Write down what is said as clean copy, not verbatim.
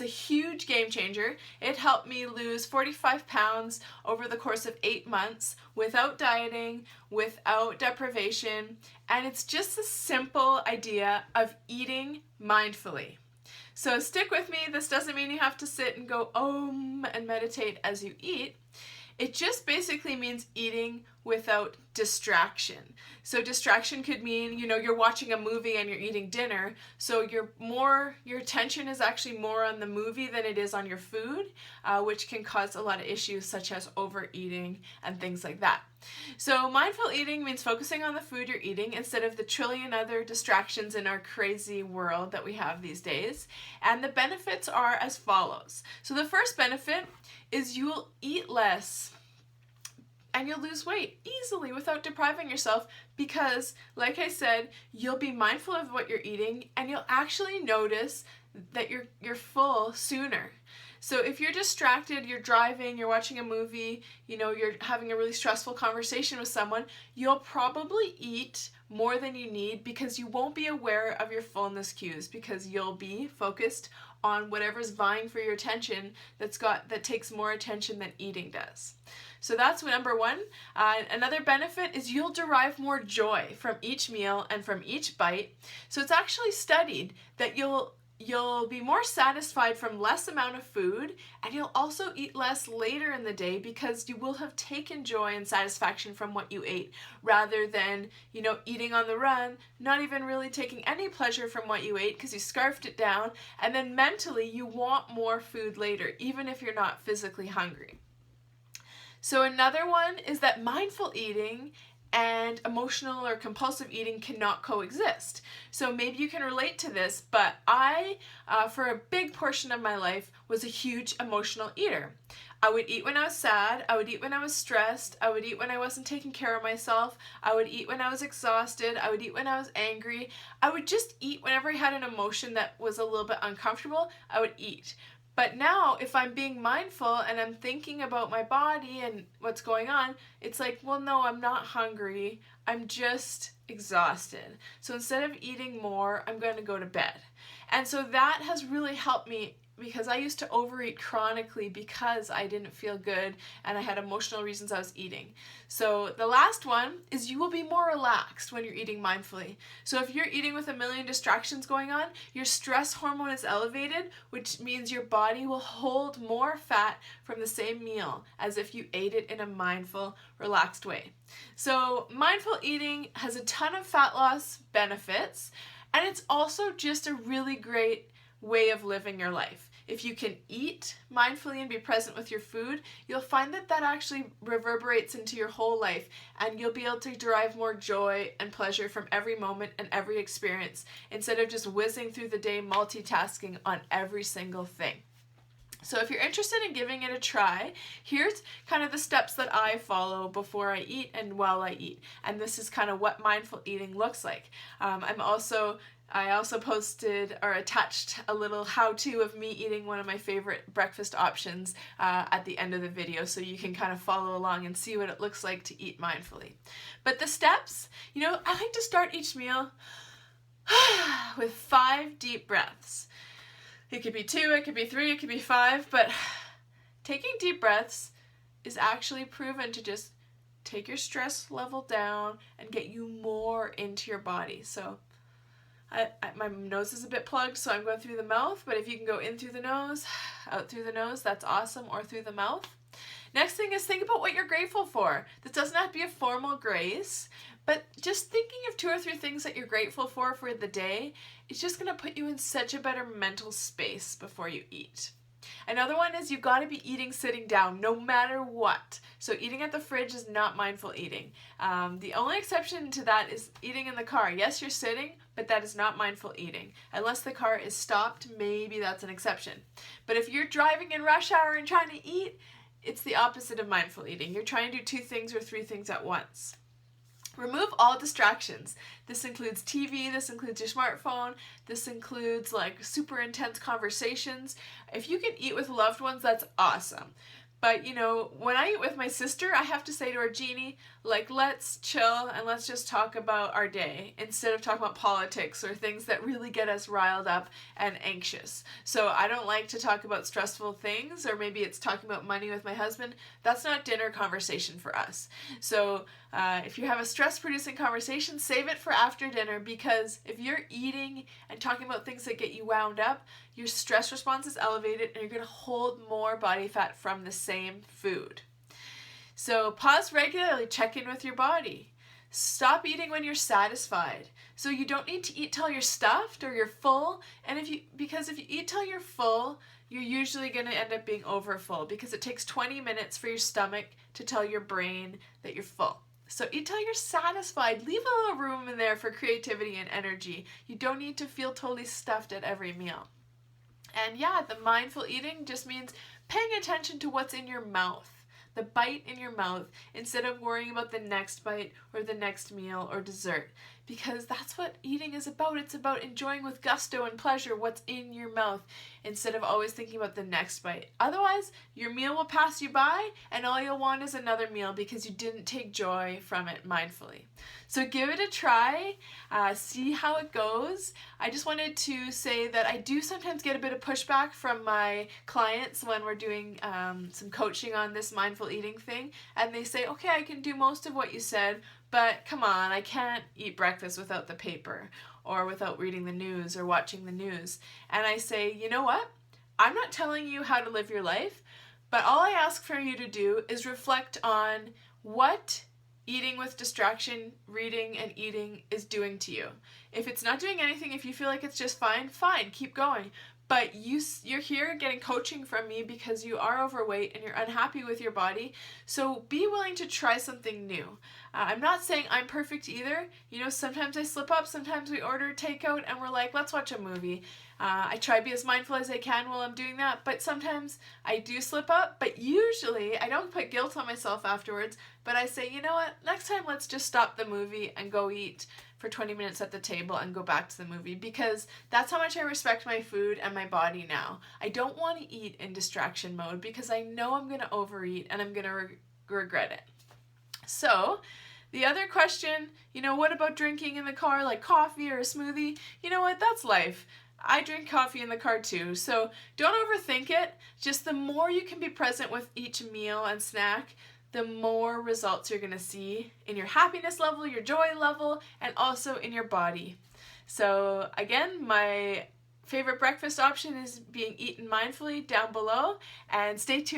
a huge game changer. It helped me lose 45 pounds over the course of 8 months without dieting, without deprivation, and it's just a simple idea of eating mindfully. So stick with me. This doesn't mean you have to sit and go om and meditate as you eat. It just basically means eating without distraction. So distraction could mean, you're watching a movie and you're eating dinner, so your attention is actually more on the movie than it is on your food, which can cause a lot of issues such as overeating and things like that. So mindful eating means focusing on the food you're eating instead of the trillion other distractions in our crazy world that we have these days. And the benefits are as follows. So the first benefit is you'll eat less and you'll lose weight easily without depriving yourself because, like I said, you'll be mindful of what you're eating and you'll actually notice that you're full sooner. So if you're distracted, you're driving, you're watching a movie, you're having a really stressful conversation with someone, you'll probably eat more than you need because you won't be aware of your fullness cues because you'll be focused on whatever's vying for your attention that takes more attention than eating does. So that's number one. Another benefit is you'll derive more joy from each meal and from each bite. So it's actually studied that you'll be more satisfied from less amount of food, and you'll also eat less later in the day because you will have taken joy and satisfaction from what you ate rather than, eating on the run, not even really taking any pleasure from what you ate because you scarfed it down, and then mentally you want more food later, even if you're not physically hungry. So another one is that mindful eating and emotional or compulsive eating cannot coexist. So maybe you can relate to this, but I, for a big portion of my life, was a huge emotional eater. I would eat when I was sad, I would eat when I was stressed, I would eat when I wasn't taking care of myself, I would eat when I was exhausted, I would eat when I was angry. I would just eat whenever I had an emotion that was a little bit uncomfortable, I would eat. But now, if I'm being mindful and I'm thinking about my body and what's going on, it's like, well, no, I'm not hungry. I'm just exhausted. So instead of eating more, I'm going to go to bed. And so that has really helped me because I used to overeat chronically because I didn't feel good and I had emotional reasons I was eating. So the last one is you will be more relaxed when you're eating mindfully. So if you're eating with a million distractions going on, your stress hormone is elevated, which means your body will hold more fat from the same meal as if you ate it in a mindful, relaxed way. So mindful eating has a ton of fat loss benefits, and it's also just a really great way of living your life. If you can eat mindfully and be present with your food, you'll find that actually reverberates into your whole life, and you'll be able to derive more joy and pleasure from every moment and every experience instead of just whizzing through the day multitasking on every single thing. So if you're interested in giving it a try, here's kind of the steps that I follow before I eat and while I eat. And this is kind of what mindful eating looks like. I also posted or attached a little how-to of me eating one of my favorite breakfast options at the end of the video, so you can kind of follow along and see what it looks like to eat mindfully. But the steps, I like to start each meal with 5 deep breaths. It could be 2, it could be 3, it could be 5, but taking deep breaths is actually proven to just take your stress level down and get you more into your body. So my nose is a bit plugged, so I'm going through the mouth, but if you can go in through the nose, out through the nose, that's awesome, or through the mouth. Next thing is think about what you're grateful for. This doesn't have to be a formal grace, but just thinking of 2 or 3 things that you're grateful for the day is just going to put you in such a better mental space before you eat. Another one is you've got to be eating sitting down no matter what. So eating at the fridge is not mindful eating. The only exception to that is eating in the car. Yes, you're sitting, but that is not mindful eating. Unless the car is stopped, maybe that's an exception. But if you're driving in rush hour and trying to eat, it's the opposite of mindful eating. You're trying to do 2 things or 3 things at once. Remove all distractions. This includes TV, this includes your smartphone, this includes like super intense conversations. If you can eat with loved ones, that's awesome. But you know, when I eat with my sister, I have to say to her, Jeannie, like, let's chill and let's just talk about our day instead of talking about politics or things that really get us riled up and anxious. So I don't like to talk about stressful things, or maybe it's talking about money with my husband. That's not dinner conversation for us. So if you have a stress-producing conversation, save it for after dinner, because if you're eating and talking about things that get you wound up, your stress response is elevated and you're going to hold more body fat from the same food. So pause regularly, check in with your body. Stop eating when you're satisfied. So you don't need to eat till you're stuffed or you're full. And because if you eat till you're full, you're usually going to end up being overfull, because it takes 20 minutes for your stomach to tell your brain that you're full. So eat till you're satisfied. Leave a little room in there for creativity and energy. You don't need to feel totally stuffed at every meal. And yeah, the mindful eating just means paying attention to what's in your mouth, the bite in your mouth, instead of worrying about the next bite or the next meal or dessert. Because that's what eating is about. It's about enjoying with gusto and pleasure what's in your mouth, instead of always thinking about the next bite. Otherwise, your meal will pass you by and all you'll want is another meal because you didn't take joy from it mindfully. So give it a try, see how it goes. I just wanted to say that I do sometimes get a bit of pushback from my clients when we're doing some coaching on this mindful eating thing, and they say, okay, I can do most of what you said, but come on, I can't eat breakfast without the paper, or without reading the news or watching the news. And I say, you know what? I'm not telling you how to live your life, but all I ask for you to do is reflect on what eating with distraction, reading, and eating is doing to you. If it's not doing anything, if you feel like it's just fine, keep going. But you're here getting coaching from me because you are overweight and you're unhappy with your body. So be willing to try something new. I'm not saying I'm perfect either. You know, sometimes I slip up, sometimes we order takeout and we're like, let's watch a movie. I try to be as mindful as I can while I'm doing that, but sometimes I do slip up. But usually I don't put guilt on myself afterwards, but I say, you know what, next time let's just stop the movie and go eat for 20 minutes at the table and go back to the movie, because that's how much I respect my food and my body now. I don't want to eat in distraction mode because I know I'm going to overeat and I'm going to regret it. So the other question, you know, what about drinking in the car, like coffee or a smoothie? You know what, that's life. I drink coffee in the car too, so don't overthink it. Just the more you can be present with each meal and snack, the more results you're going to see in your happiness level, your joy level, and also in your body. So again, my favorite breakfast option is being eaten mindfully down below, and stay tuned